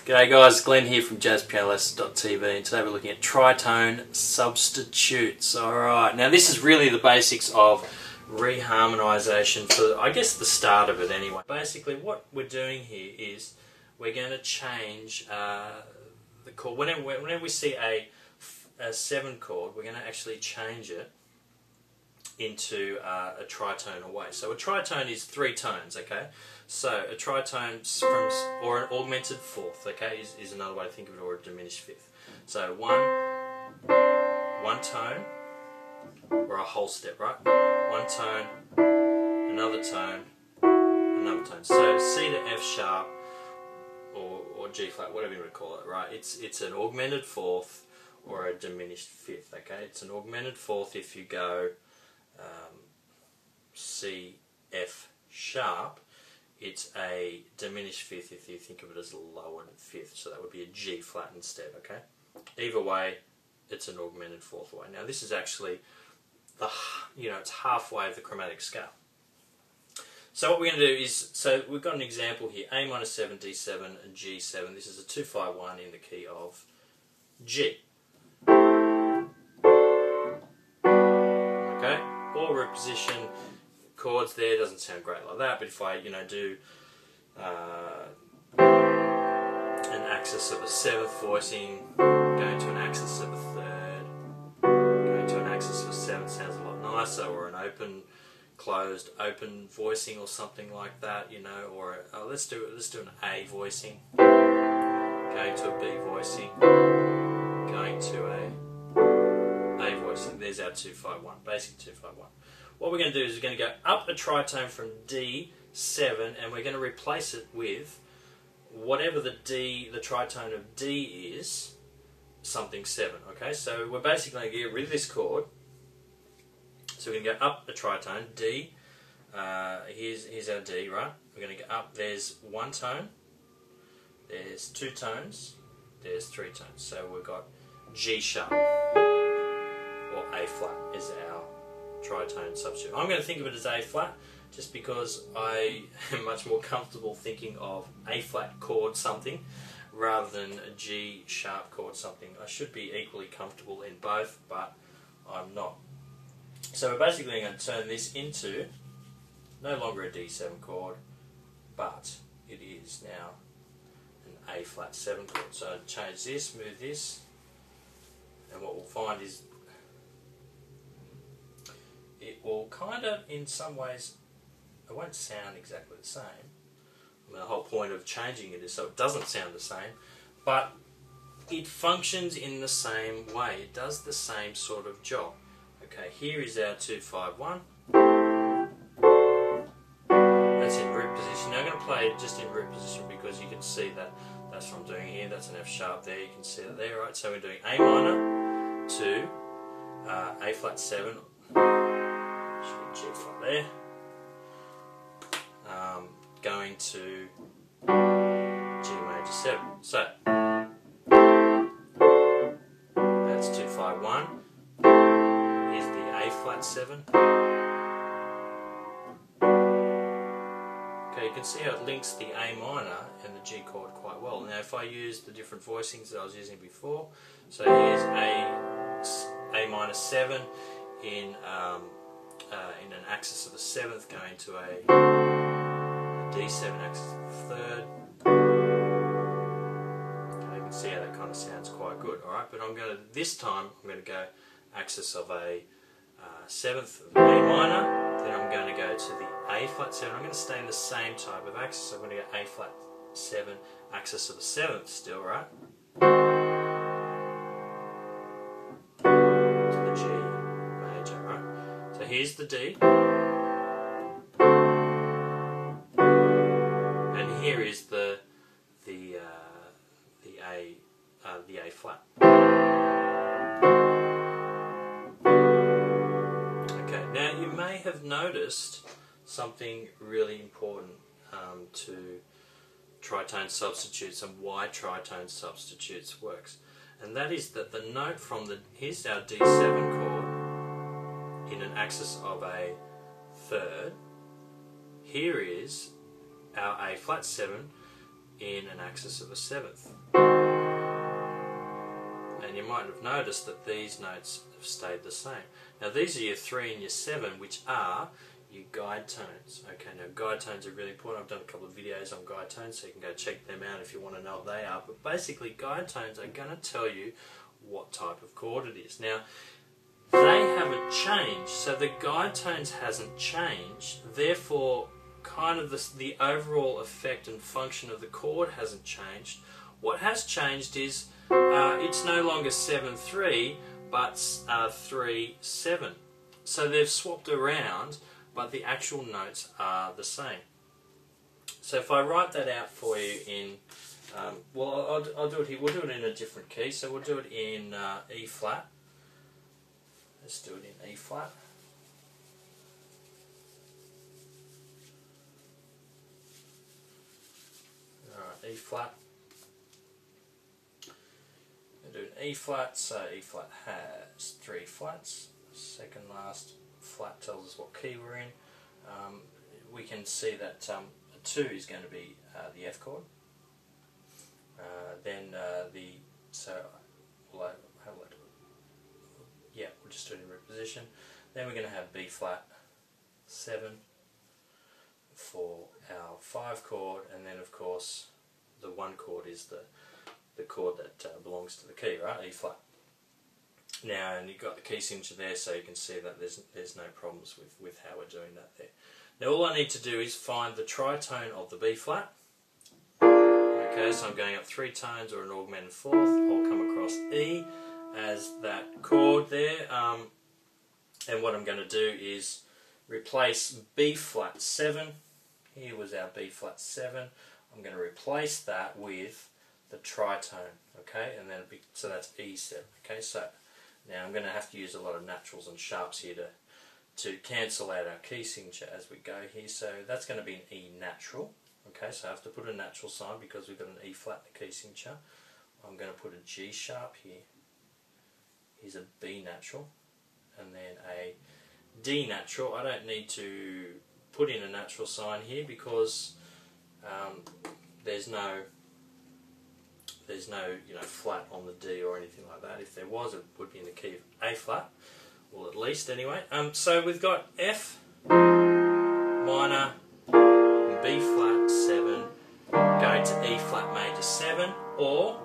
G'day guys, Glenn here from jazzpianolessons.tv, and today we're looking at tritone substitutes. Alright, now this is really the basics of reharmonisation for, I guess, the start of it anyway. Basically what we're doing here is we're going to change the chord. Whenever we see a 7 chord, we're going to actually change it into a tritone away. So a tritone is 3 tones, okay? So a tritone or an augmented fourth, okay, is another way to think of it, or a diminished fifth. So one tone, or a whole step, right? One tone, another tone, another tone. So C to F sharp or G flat, whatever you want to call it, right? It's an augmented fourth or a diminished fifth, okay? It's an augmented fourth if you go C, F sharp. It's a diminished fifth if you think of it as a lowered fifth, so that would be a G flat instead, okay? Either way, it's an augmented fourth way. Now this is actually, it's halfway of the chromatic scale. So what we're going to do is, so we've got an example here, A minor 7, D7 and G7. This is a 2-5-1 in the key of G. Okay, or reposition chords there, doesn't sound great like that, but if I do an axis of a 7th voicing, going to an axis of a 3rd, going to an axis of a 7th sounds a lot nicer, or an open, closed, open voicing or something like that, or let's do an A voicing, going to a B voicing, going to a voicing. There's our 2-5-1, basic 2-5-1. What we're going to do is we're going to go up a tritone from D7, and we're going to replace it with whatever the tritone of D is, something 7. Okay, so we're basically going to get rid of this chord. So we're going to go up a tritone, D. Here's our D, right? We're going to go up. There's 1 tone. There's 2 tones. There's 3 tones. So we've got G sharp or A flat is our tritone substitute. I'm going to think of it as A flat just because I am much more comfortable thinking of A flat chord something rather than a G sharp chord something. I should be equally comfortable in both, but I'm not. So we're basically going to turn this into no longer a D7 chord, but it is now an A flat 7 chord. So I'll change this, move this, and what we'll find is it will kind of, in some ways, it won't sound exactly the same. I mean, the whole point of changing it is so it doesn't sound the same, but it functions in the same way. It does the same sort of job. Okay, here is our 2-5-1. That's in root position. Now I'm going to play it just in root position because you can see that that's what I'm doing here. That's an F sharp there. You can see that there, right? So we're doing A minor to A flat 7. G flat there, going to G major 7. So that's 2-5-1. Here's the A flat 7. Okay, you can see how it links the A minor and the G chord quite well. Now, if I use the different voicings that I was using before, so here's A minor 7 in an axis of the 7th, going to a D7 axis of the 3rd. Okay, you can see how that kind of sounds quite good. Alright, but this time I'm going to go axis of a 7th of A minor, then I'm going to go to the A flat 7. I'm going to stay in the same type of axis. So I'm going to go A flat 7, axis of the 7th still, right? Here's the D, and here is the A flat. Okay, now you may have noticed something really important to tritone substitutes and why tritone substitutes works, and that is that the note from here's our D7 chord in an axis of a 3rd. Here is our A flat 7 in an axis of a seventh. And you might have noticed that these notes have stayed the same. Now these are your 3 and your 7, which are your guide tones. Okay, now guide tones are really important. I've done a couple of videos on guide tones, so you can go check them out if you want to know what they are. But basically guide tones are going to tell you what type of chord it is. Now they haven't changed, so the guide tones hasn't changed, therefore kind of the overall effect and function of the chord hasn't changed. What has changed is it's no longer 7-3 but 3-7. So they've swapped around, but the actual notes are the same. So if I write that out for you in, well, I'll do it here. We'll do it in a different key. So we'll do it in E flat. Let's do it in E flat. Alright, E flat. We'll do an E flat, so E flat has 3 flats. Second last flat tells us what key we're in. We can see that a 2 is going to be the F chord. Then we'll just do it in reposition. Then we're going to have B flat 7 for our 5 chord, and then of course the 1 chord is the chord that belongs to the key, right? E flat. Now, and you've got the key signature there, so you can see that there's no problems with how we're doing that there. Now all I need to do is find the tritone of the B flat. Okay, so I'm going up 3 tones or an augmented 4th. I'll come across E as that chord there, and what I'm going to do is replace B flat 7. Here was our B flat 7. I'm going to replace that with the tritone, okay, and then so that's E7. Okay, so now I'm going to have to use a lot of naturals and sharps here to cancel out our key signature as we go here. So that's going to be an E natural. Okay, so I have to put a natural sign because we've got an E flat in the key signature. I'm going to put a G sharp here. Here's a B natural, and then a D natural. I don't need to put in a natural sign here because there's no flat on the D or anything like that. If there was, it would be in the key of A flat, well, at least anyway. So we've got F minor, B flat 7, going to E flat major 7, or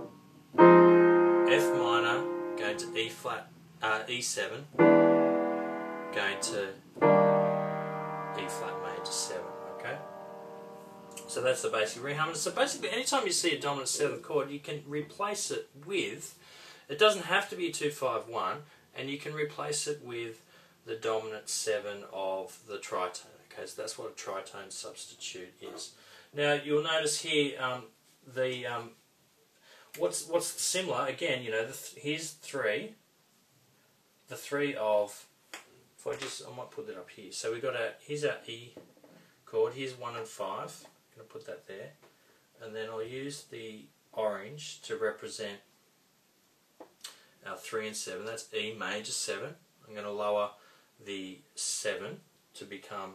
F minor, going to E flat E7, going to E flat major 7. Okay. So that's the basic reharmony. So basically, anytime you see a dominant 7th chord, you can replace it with, it doesn't have to be a 2-5-1, and you can replace it with the dominant 7 of the tritone. Okay, so that's what a tritone substitute is. Now you'll notice here what's similar. Again, you know, here's 3. The 3 of, I might put that up here. So we've got here's our E chord. Here's 1 and 5. I'm going to put that there, and then I'll use the orange to represent our 3 and 7. That's E major 7. I'm going to lower the 7 to become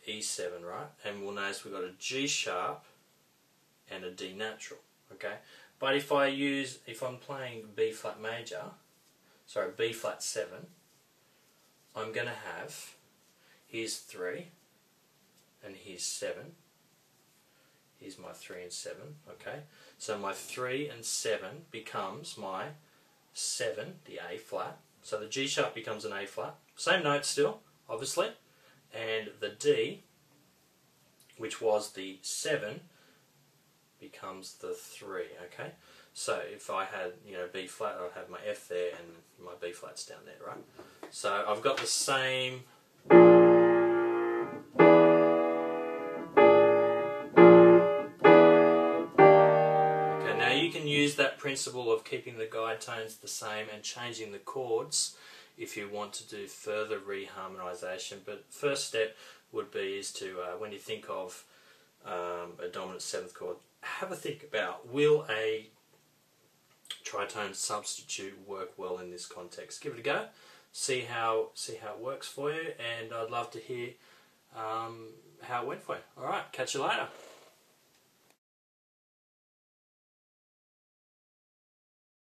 E7, right? And we'll notice we've got a G sharp and a D natural. Okay, but if I'm playing B flat major, sorry, B flat 7, I'm going to have, here's 3 and here's 7. Here's my 3 and 7. Okay, so my 3 and 7 becomes my 7, the A flat. So the G sharp becomes an A flat. Same note still, obviously. And the D, which was the 7, becomes the 3. Okay, so if I had, B flat, I'd have my F there and my B flat's down there, right? So I've got the same. Okay, now you can use that principle of keeping the guide tones the same and changing the chords if you want to do further reharmonisation. But first step would be to, when you think of a dominant 7th chord, have a think about, will a tritone substitute work well in this context? Give it a go, see how it works for you, and I'd love to hear how it went for you. Alright, catch you later.